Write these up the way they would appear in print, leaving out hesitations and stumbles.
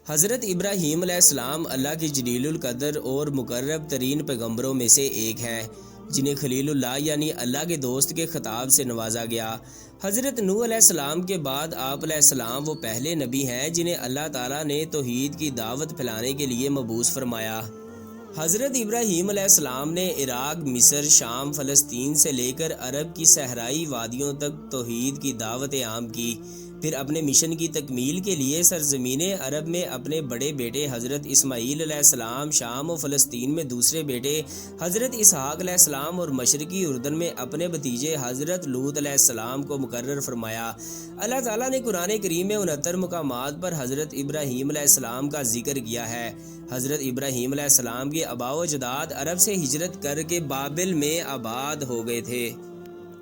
حضرت ابراہیم علیہ السلام اللہ کے جلیل القدر اور مقرب ترین پیغمبروں میں سے ایک ہیں، جنہیں خلیل اللہ یعنی اللہ کے دوست کے خطاب سے نوازا گیا۔ حضرت نوح علیہ السلام کے بعد آپ علیہ السلام وہ پہلے نبی ہیں جنہیں اللہ تعالیٰ نے توحید کی دعوت پھیلانے کے لیے مبعوث فرمایا۔ حضرت ابراہیم علیہ السلام نے عراق، مصر، شام، فلسطین سے لے کر عرب کی صحرائی وادیوں تک توحید کی دعوت عام کی۔ پھر اپنے مشن کی تکمیل کے لیے سرزمین عرب میں اپنے بڑے بیٹے حضرت اسماعیل علیہ السلام، شام و فلسطین میں دوسرے بیٹے حضرت اسحاق علیہ السلام اور مشرقی اردن میں اپنے بھتیجے حضرت لوط علیہ السلام کو مقرر فرمایا۔ اللہ تعالیٰ نے قرآن کریم میں 69 مقامات پر حضرت ابراہیم علیہ السلام کا ذکر کیا ہے۔ حضرت ابراہیم علیہ السلام کے آباء و اجداد عرب سے ہجرت کر کے بابل میں آباد ہو گئے تھے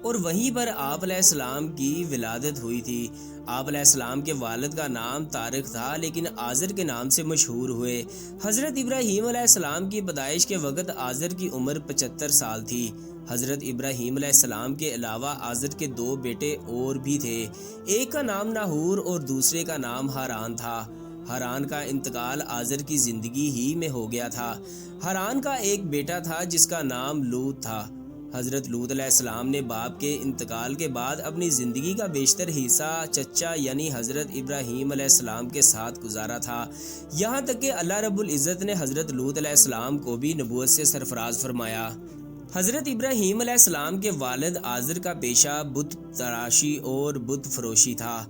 اور وہیں پر آپ علیہ السلام کی ولادت ہوئی تھی۔ آپ علیہ السلام کے والد کا نام طارق تھا لیکن آزر کے نام سے مشہور ہوئے۔ حضرت ابراہیم علیہ السلام کی پیدائش کے وقت آزر کی عمر 75 سال تھی۔ حضرت ابراہیم علیہ السلام کے علاوہ آزر کے 2 بیٹے اور بھی تھے، ایک کا نام ناہور اور دوسرے کا نام ہاران تھا۔ ہاران کا انتقال آزر کی زندگی ہی میں ہو گیا تھا۔ ہاران کا ایک بیٹا تھا جس کا نام لوط تھا۔ حضرت لوط علیہ السلام نے باپ کے انتقال کے بعد اپنی زندگی کا بیشتر حصہ چچا یعنی حضرت ابراہیم علیہ السلام کے ساتھ گزارا تھا، یہاں تک کہ اللہ رب العزت نے حضرت لوط علیہ السلام کو بھی نبوت سے سرفراز فرمایا۔ حضرت ابراہیم علیہ السلام کے والد آزر کا پیشہ بت تراشی اور بت فروشی تھا۔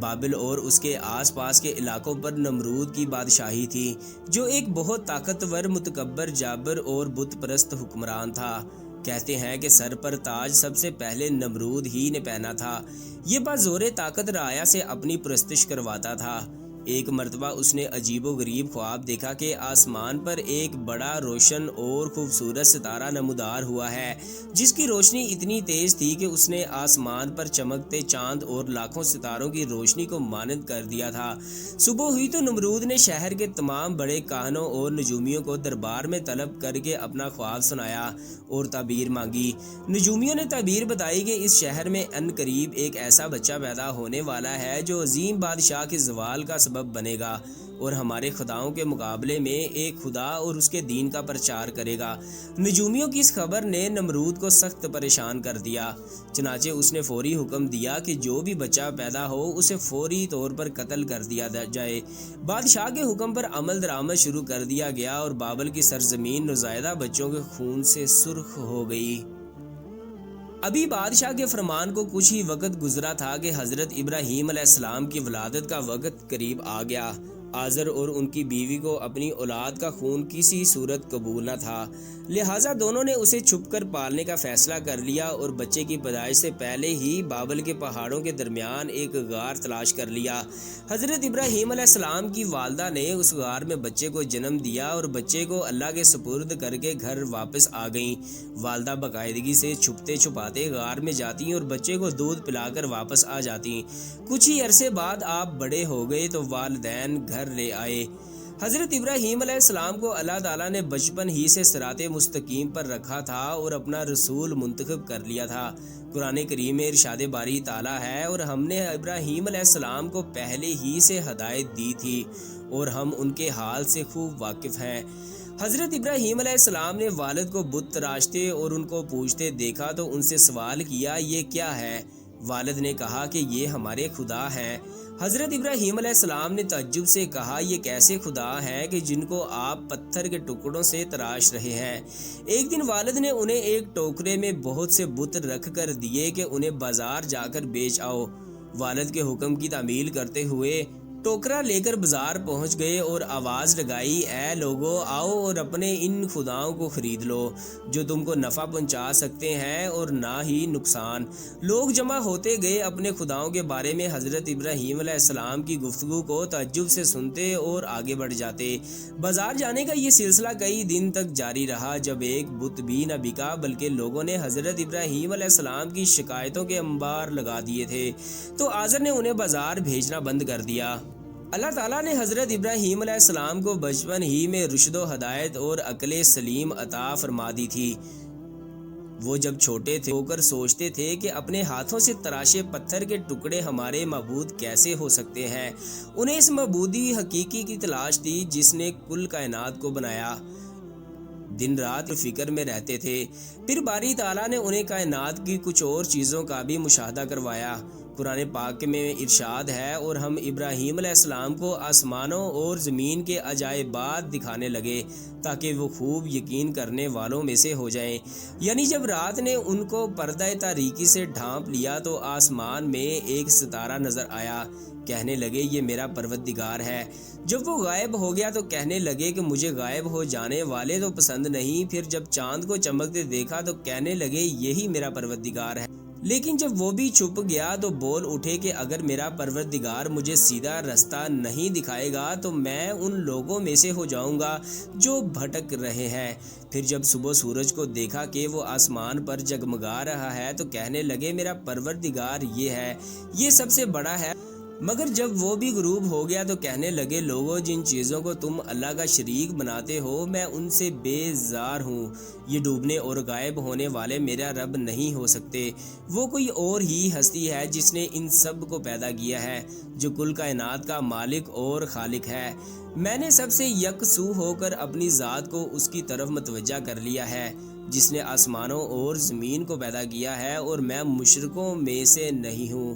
بابل اور اس کے آس پاس کے علاقوں پر نمرود کی بادشاہی تھی، جو ایک بہت طاقتور، متکبر، جابر اور بت پرست حکمران تھا۔ کہتے ہیں کہ سر پر تاج سب سے پہلے نمرود ہی نے پہنا تھا۔ یہ بزور طاقت رعایا سے اپنی پرستش کرواتا تھا۔ ایک مرتبہ اس نے عجیب و غریب خواب دیکھا کہ آسمان پر ایک بڑا روشن اور خوبصورت ستارہ نمودار ہوا ہے، جس کی روشنی اتنی تیز تھی کہ اس نے آسمان پر چمکتے چاند اور لاکھوں ستاروں کی روشنی کو مانند کر دیا تھا۔ صبح ہوئی تو نمرود نے شہر کے تمام بڑے کاہنوں اور نجومیوں کو دربار میں طلب کر کے اپنا خواب سنایا اور تعبیر مانگی۔ نجومیوں نے تعبیر بتائی کہ اس شہر میں ان قریب ایک ایسا بچہ پیدا ہونے والا ہے جو عظیم بادشاہ کے زوال کا سبب بنے گا اور ہمارے خداؤں کے مقابلے میں ایک خدا اور اس کے دین کا پرچار کرے گا۔ نجومیوں کی اس خبر نے نمرود کو سخت پریشان کر دیا، چنانچہ اس نے فوری حکم دیا کہ جو بھی بچہ پیدا ہو اسے فوری طور پر قتل کر دیا جائے۔ بادشاہ کے حکم پر عمل درآمد شروع کر دیا گیا اور بابل کی سرزمین نوزائیدہ بچوں کے خون سے سرخ ہو گئی۔ ابھی بادشاہ کے فرمان کو کچھ ہی وقت گزرا تھا کہ حضرت ابراہیم علیہ السلام کی ولادت کا وقت قریب آ گیا۔ آزر اور ان کی بیوی کو اپنی اولاد کا خون کسی صورت قبول نہ تھا، لہٰذا دونوں نے اسے چھپ کر پالنے کا فیصلہ کر لیا اور بچے کی پیدائش سے پہلے ہی بابل کے پہاڑوں کے درمیان ایک غار تلاش کر لیا۔ حضرت ابراہیم علیہ السلام کی والدہ نے اس غار میں بچے کو جنم دیا اور بچے کو اللہ کے سپرد کر کے گھر واپس آ گئیں۔ والدہ باقاعدگی سے چھپتے چھپاتے غار میں جاتی اور بچے کو دودھ پلا کر واپس آ جاتی۔ کچھ ہی عرصے بعد آپ بڑے ہو گئے تو والدین گھر لے آئے۔ حضرت ابراہیم علیہ السلام کو اللہ تعالیٰ نے بچپن ہی سے صراط مستقیم پر رکھا تھا اور اپنا رسول منتخب کر لیا تھا۔ قرآن کریم میں ارشاد باری تعالیٰ ہے، اور ہم نے ابراہیم علیہ السلام کو پہلے ہی سے ہدایت دی تھی اور ہم ان کے حال سے خوب واقف ہیں۔ حضرت ابراہیم علیہ السلام نے والد کو بت تراشتے اور ان کو پوجتے دیکھا تو ان سے سوال کیا، یہ کیا ہے؟ والد نے کہا کہ یہ ہمارے خدا ہیں۔ حضرت ابراہیم علیہ السلام نے تعجب سے کہا، یہ کیسے خدا ہیں کہ جن کو آپ پتھر کے ٹکڑوں سے تراش رہے ہیں؟ ایک دن والد نے انہیں ایک ٹوکرے میں بہت سے بت رکھ کر دیے کہ انہیں بازار جا کر بیچ آؤ۔ والد کے حکم کی تعمیل کرتے ہوئے ٹوکرا لے کر بازار پہنچ گئے اور آواز لگائی، اے لوگو، آؤ اور اپنے ان خداؤں کو خرید لو جو تم کو نفع پہنچا سکتے ہیں اور نہ ہی نقصان۔ لوگ جمع ہوتے گئے، اپنے خداؤں کے بارے میں حضرت ابراہیم علیہ السلام کی گفتگو کو تعجب سے سنتے اور آگے بڑھ جاتے۔ بازار جانے کا یہ سلسلہ کئی دن تک جاری رہا، جب ایک بت بھی نہ بکا بلکہ لوگوں نے حضرت ابراہیم علیہ السلام کی شکایتوں کے انبار لگا دیے تھے، تو آزر نے انہیں بازار بھیجنا بند کر دیا۔ اللہ تعالیٰ نے حضرت ابراہیم علیہ السلام کو بچپن ہی میں رشد و ہدایت اور عقل سلیم عطا فرما دی تھی۔ وہ جب چھوٹے تھے ہوکر سوچتے تھے کہ اپنے ہاتھوں سے تراشے پتھر کے ٹکڑے ہمارے معبود کیسے ہو سکتے ہیں۔ انہیں اس معبودی حقیقی کی تلاش تھی جس نے کل کائنات کو بنایا۔ دن رات فکر میں رہتے تھے۔ پھر باری تعالیٰ نے انہیں کائنات کی کچھ اور چیزوں کا بھی مشاہدہ کروایا۔ قرآن پاک میں ارشاد ہے، اور ہم ابراہیم علیہ السلام کو آسمانوں اور زمین کے عجائبات دکھانے لگے تاکہ وہ خوب یقین کرنے والوں میں سے ہو جائیں۔ یعنی جب رات نے ان کو پردہ تاریکی سے ڈھانپ لیا تو آسمان میں ایک ستارہ نظر آیا۔ کہنے لگے یہ میرا پروردگار ہے۔ جب وہ غائب ہو گیا تو کہنے لگے کہ مجھے غائب ہو جانے والے تو پسند نہیں۔ پھر جب چاند کو چمکتے دیکھا تو کہنے لگے یہی میرا پروردگار ہے۔ لیکن جب وہ بھی چھپ گیا تو بول اٹھے کہ اگر میرا پروردگار مجھے سیدھا رستہ نہیں دکھائے گا تو میں ان لوگوں میں سے ہو جاؤں گا جو بھٹک رہے ہیں۔ پھر جب صبح سورج کو دیکھا کہ وہ آسمان پر جگمگا رہا ہے تو کہنے لگے میرا پروردگار یہ ہے، یہ سب سے بڑا ہے۔ مگر جب وہ بھی غروب ہو گیا تو کہنے لگے لوگوں جن چیزوں کو تم اللہ کا شریک بناتے ہو میں ان سے بیزار ہوں۔ یہ ڈوبنے اور غائب ہونے والے میرا رب نہیں ہو سکتے۔ وہ کوئی اور ہی ہستی ہے جس نے ان سب کو پیدا کیا ہے، جو کل کائنات کا مالک اور خالق ہے۔ میں نے سب سے یکسو ہو کر اپنی ذات کو اس کی طرف متوجہ کر لیا ہے جس نے آسمانوں اور زمین کو پیدا کیا ہے، اور میں مشرکوں میں سے نہیں ہوں۔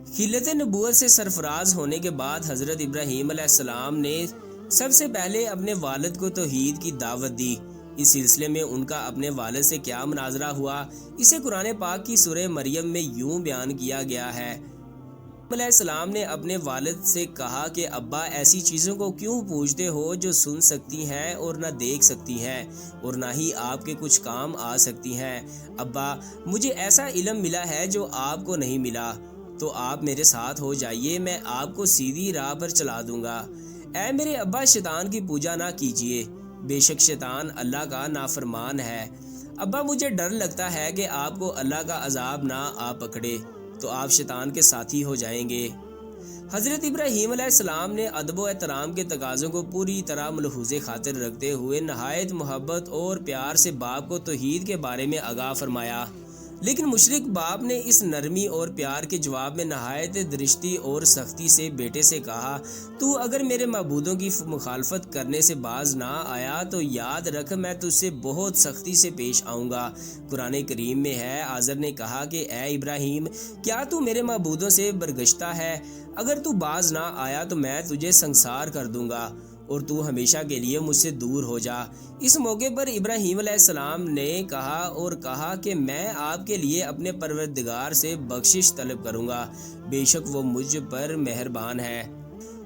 خلت نبوت سے سرفراز ہونے کے بعد حضرت ابراہیم علیہ السلام نے سب سے پہلے اپنے والد کو توحید کی دعوت دی۔ اس سلسلے میں ان کا اپنے والد سے کیا مناظرہ ہوا، اسے قرآن پاک کی سورہ مریم میں یوں بیان کیا گیا ہے۔ علیہ السلام نے اپنے والد سے کہا کہ ابا ایسی چیزوں کو کیوں پوچھتے ہو جو سن سکتی ہیں اور نہ دیکھ سکتی ہیں اور نہ ہی آپ کے کچھ کام آ سکتی ہیں۔ ابا مجھے ایسا علم ملا ہے جو آپ کو نہیں ملا، تو آپ میرے ساتھ ہو جائیے، میں آپ کو سیدھی راہ پر چلا دوں گا۔ اے میرے ابا شیطان کی پوجا نہ کیجیے، بے شک شیطان اللہ کا نافرمان ہے۔ ابا مجھے ڈر لگتا ہے کہ آپ کو اللہ کا عذاب نہ آ پکڑے تو آپ شیطان کے ساتھی ہو جائیں گے۔ حضرت ابراہیم علیہ السلام نے ادب و احترام کے تقاضوں کو پوری طرح ملحوظ خاطر رکھتے ہوئے نہایت محبت اور پیار سے باپ کو توحید کے بارے میں آگاہ فرمایا، لیکن مشرک باپ نے اس نرمی اور پیار کے جواب میں نہایت درشتی اور سختی سے بیٹے سے کہا، تو اگر میرے معبودوں کی مخالفت کرنے سے باز نہ آیا تو یاد رکھ میں تجھ سے بہت سختی سے پیش آؤں گا۔ قرآن کریم میں ہے، آزر نے کہا کہ اے ابراہیم کیا تو میرے معبودوں سے برگشتہ ہے؟ اگر تو باز نہ آیا تو میں تجھے سنسار کر دوں گا اور تو ہمیشہ کے لیے مجھ سے دور ہو جا۔ اس موقع پر ابراہیم علیہ السلام نے کہا کہ میں آپ کے لیے اپنے پروردگار سے بخشش طلب کروں گا، بے شک وہ مجھ پر مہربان ہے۔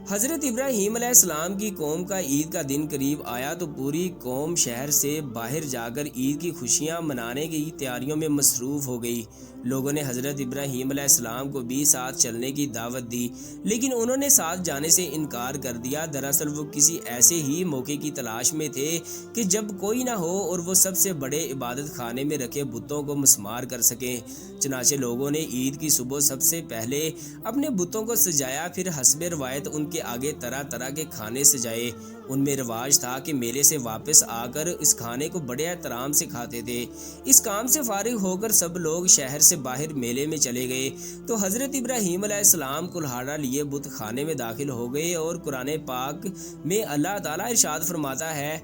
حضرت ابراہیم علیہ السلام کی قوم کا عید کا دن قریب آیا تو پوری قوم شہر سے باہر جا کر عید کی خوشیاں منانے کی تیاریوں میں مصروف ہو گئی۔ لوگوں نے حضرت ابراہیم علیہ السلام کو بھی ساتھ چلنے کی دعوت دی، لیکن انہوں نے ساتھ جانے سے انکار کر دیا۔ دراصل وہ کسی ایسے ہی موقع کی تلاش میں تھے کہ جب کوئی نہ ہو اور وہ سب سے بڑے عبادت خانے میں رکھے بتوں کو مسمار کر سکیں۔ چنانچہ لوگوں نے عید کی صبح سب سے پہلے اپنے بتوں کو سجایا، پھر حسب روایت ان کے آگے طرح طرح کے کھانے سجائے۔ ان میں رواج تھا کہ میلے سے واپس آ کر اس کھانے کو بڑے احترام سے کھاتے تھے۔ اس کام سے فارغ ہو کر سب لوگ شہر سے باہر میلے میں چلے گئے تو حضرت ابراہیم علیہ السلام کلہاڑا لیے بت خانے میں داخل ہو گئے، اور قرآن پاک میں اللہ تعالیٰ ارشاد فرماتا ہے،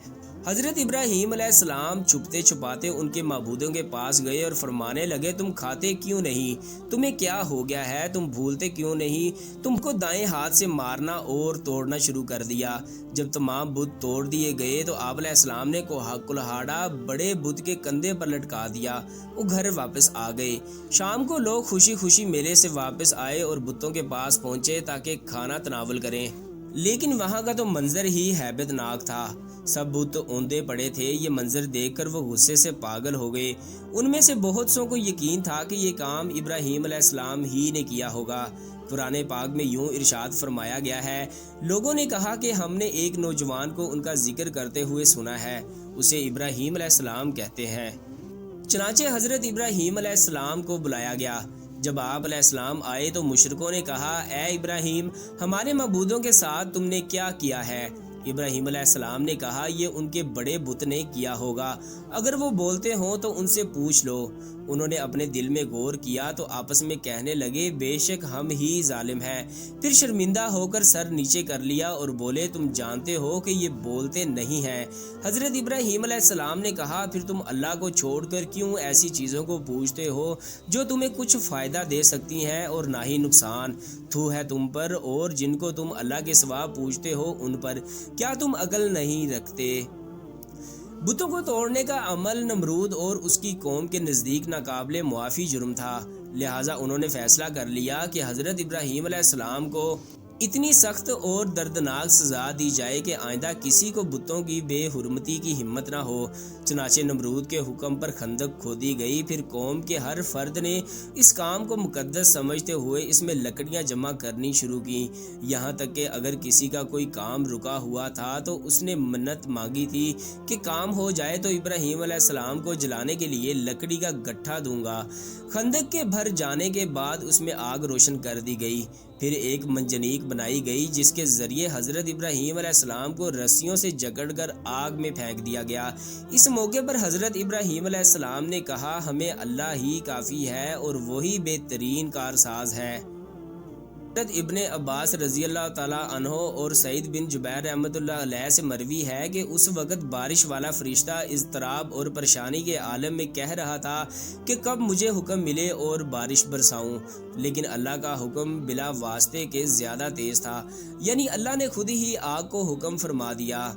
حضرت ابراہیم علیہ السلام چھپتے چھپاتے ان کے معبودوں کے پاس گئے اور فرمانے لگے، تم کھاتے کیوں نہیں؟ تمہیں کیا ہو گیا ہے؟ تم بھولتے کیوں نہیں؟ تم کو دائیں ہاتھ سے مارنا اور توڑنا شروع کر دیا۔ جب تمام بت توڑ دیے گئے تو آپ علیہ السلام نے کلہاڑا بڑے بت کے کندھے پر لٹکا دیا۔ وہ گھر واپس آ گئے۔ شام کو لوگ خوشی خوشی میلے سے واپس آئے اور بتوں کے پاس پہنچے تاکہ کھانا تناول کریں، لیکن وہاں کا تو منظر ہی ہیبت ناک تھا۔ سب بت اوندے پڑے تھے۔ یہ منظر دیکھ کر وہ غصے سے پاگل ہو گئے۔ ان میں سے بہت سو کو یقین تھا کہ یہ کام ابراہیم علیہ السلام ہی نے کیا ہوگا۔ قرآن پاک میں یوں ارشاد فرمایا گیا ہے، لوگوں نے کہا کہ ہم نے ایک نوجوان کو ان کا ذکر کرتے ہوئے سنا ہے، اسے ابراہیم علیہ السلام کہتے ہیں۔ چنانچہ حضرت ابراہیم علیہ السلام کو بلایا گیا۔ جب آپ علیہ السلام آئے تو مشرکوں نے کہا، اے ابراہیم ہمارے معبودوں کے ساتھ تم نے کیا کیا ہے؟ ابراہیم علیہ السلام نے کہا یہ ان کے بڑے بت نے کیا ہوگا، اگر وہ بولتے ہوں تو ان سے پوچھ لو۔ انہوں نے اپنے دل میں غور کیا تو آپس میں کہنے لگے بے شک ہم ہی ظالم ہیں۔ پھر شرمندہ ہو کر سر نیچے کر لیا اور بولے تم جانتے ہو کہ یہ بولتے نہیں ہیں۔ حضرت ابراہیم علیہ السلام نے کہا پھر تم اللہ کو چھوڑ کر کیوں ایسی چیزوں کو پوچھتے ہو جو تمہیں کچھ فائدہ دے سکتی ہیں اور نہ ہی نقصان؟ تھو ہے تم پر اور جن کو تم اللہ کے سوا پوچھتے ہو ان پر، کیا تم عقل نہیں رکھتے؟ بتوں کو توڑنے کا عمل نمرود اور اس کی قوم کے نزدیک ناقابل معافی جرم تھا، لہٰذا انہوں نے فیصلہ کر لیا کہ حضرت ابراہیم علیہ السلام کو اتنی سخت اور دردناک سزا دی جائے کہ آئندہ کسی کو بتوں کی بے حرمتی کی ہمت نہ ہو۔ چنانچہ نمرود کے حکم پر خندق کھودی گئی، پھر قوم کے ہر فرد نے اس کام کو مقدس سمجھتے ہوئے اس میں لکڑیاں جمع کرنی شروع کی، یہاں تک کہ اگر کسی کا کوئی کام رکا ہوا تھا تو اس نے منت مانگی تھی کہ کام ہو جائے تو ابراہیم علیہ السلام کو جلانے کے لیے لکڑی کا گٹھا دوں گا۔ خندق کے بھر جانے کے بعد اس میں آگ روشن کر دی گئی، پھر ایک منجنیق بنائی گئی جس کے ذریعے حضرت ابراہیم علیہ السلام کو رسیوں سے جکڑ کر آگ میں پھینک دیا گیا۔ اس موقع پر حضرت ابراہیم علیہ السلام نے کہا ہمیں اللہ ہی کافی ہے اور وہی بہترین کارساز ہے۔ حضرت ابن عباس رضی اللہ تعالیٰ عنہ اور سعید بن جبیر رحمۃ اللہ علیہ سے مروی ہے کہ اس وقت بارش والا فرشتہ اضطراب اور پریشانی کے عالم میں کہہ رہا تھا کہ کب مجھے حکم ملے اور بارش برساؤں، لیکن اللہ کا حکم بلا واسطے کے زیادہ تیز تھا، یعنی اللہ نے خود ہی آگ کو حکم فرما دیا۔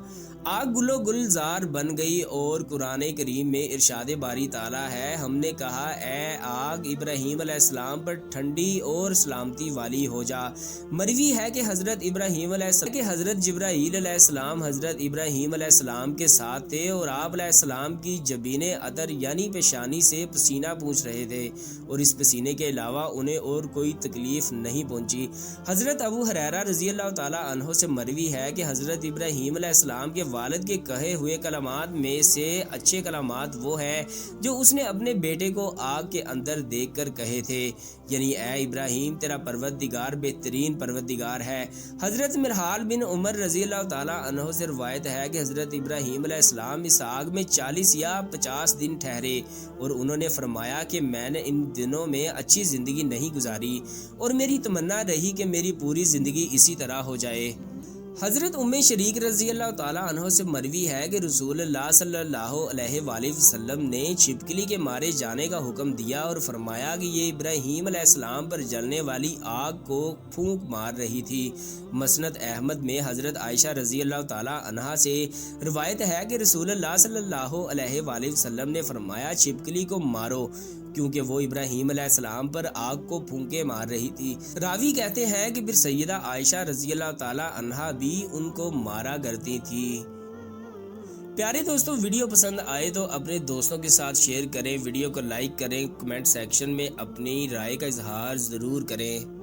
آگ گل و گلزار بن گئی اور قرآن کریم میں ارشاد باری تعالیٰ ہے ہم نے کہا اے آگ ابراہیم علیہ السلام پر ٹھنڈی اور سلامتی والی ہو جا۔ مروی ہے کہ حضرت ابراہیم علیہ السلام کہ حضرت جبرائیل علیہ السلام حضرت ابراہیم علیہ السلام کے ساتھ تھے اور آپ علیہ السلام کی جبین عطر یعنی پیشانی سے پسینہ پوچھ رہے تھے اور اس پسینے کے علاوہ انہیں اور کوئی تکلیف نہیں پہنچی۔ حضرت ابو ہریرہ رضی اللہ تعالیٰ عنہ سے مروی ہے کہ حضرت ابراہیم علیہ السلام کے والد کے کہے ہوئے کلمات میں سے اچھے کلمات وہ ہیں جو اس نے اپنے بیٹے کو آگ کے اندر دیکھ کر کہے تھے، یعنی اے ابراہیم تیرا پروردگار بہترین پروردگار ہے۔ حضرت مرحال بن عمر رضی اللہ تعالیٰ عنہ سے روایت ہے کہ حضرت ابراہیم علیہ السلام اس آگ میں 40 یا 50 دن ٹھہرے اور انہوں نے فرمایا کہ میں نے ان دنوں میں اچھی زندگی نہیں گزاری اور میری تمنا رہی کہ میری پوری زندگی اسی طرح ہو جائے۔ حضرت ام شریک رضی اللہ تعالیٰ عنہ سے مروی ہے کہ رسول اللہ صلی اللہ علیہ وآلہ وسلم نے چھپکلی کے مارے جانے کا حکم دیا اور فرمایا کہ یہ ابراہیم علیہ السلام پر جلنے والی آگ کو پھونک مار رہی تھی۔ مسند احمد میں حضرت عائشہ رضی اللہ تعالیٰ عنہا سے روایت ہے کہ رسول اللہ صلی اللہ علیہ وآلہ وسلم نے فرمایا چھپکلی کو مارو کیونکہ وہ ابراہیم علیہ السلام پر آگ کو پھونکے مار رہی تھی۔ راوی کہتے ہیں کہ پھر سیدہ عائشہ رضی اللہ تعالیٰ عنہا بھی ان کو مارا کرتی تھی۔ پیارے دوستوں، ویڈیو پسند آئے تو اپنے دوستوں کے ساتھ شیئر کریں، ویڈیو کو لائک کریں، کمنٹ سیکشن میں اپنی رائے کا اظہار ضرور کریں۔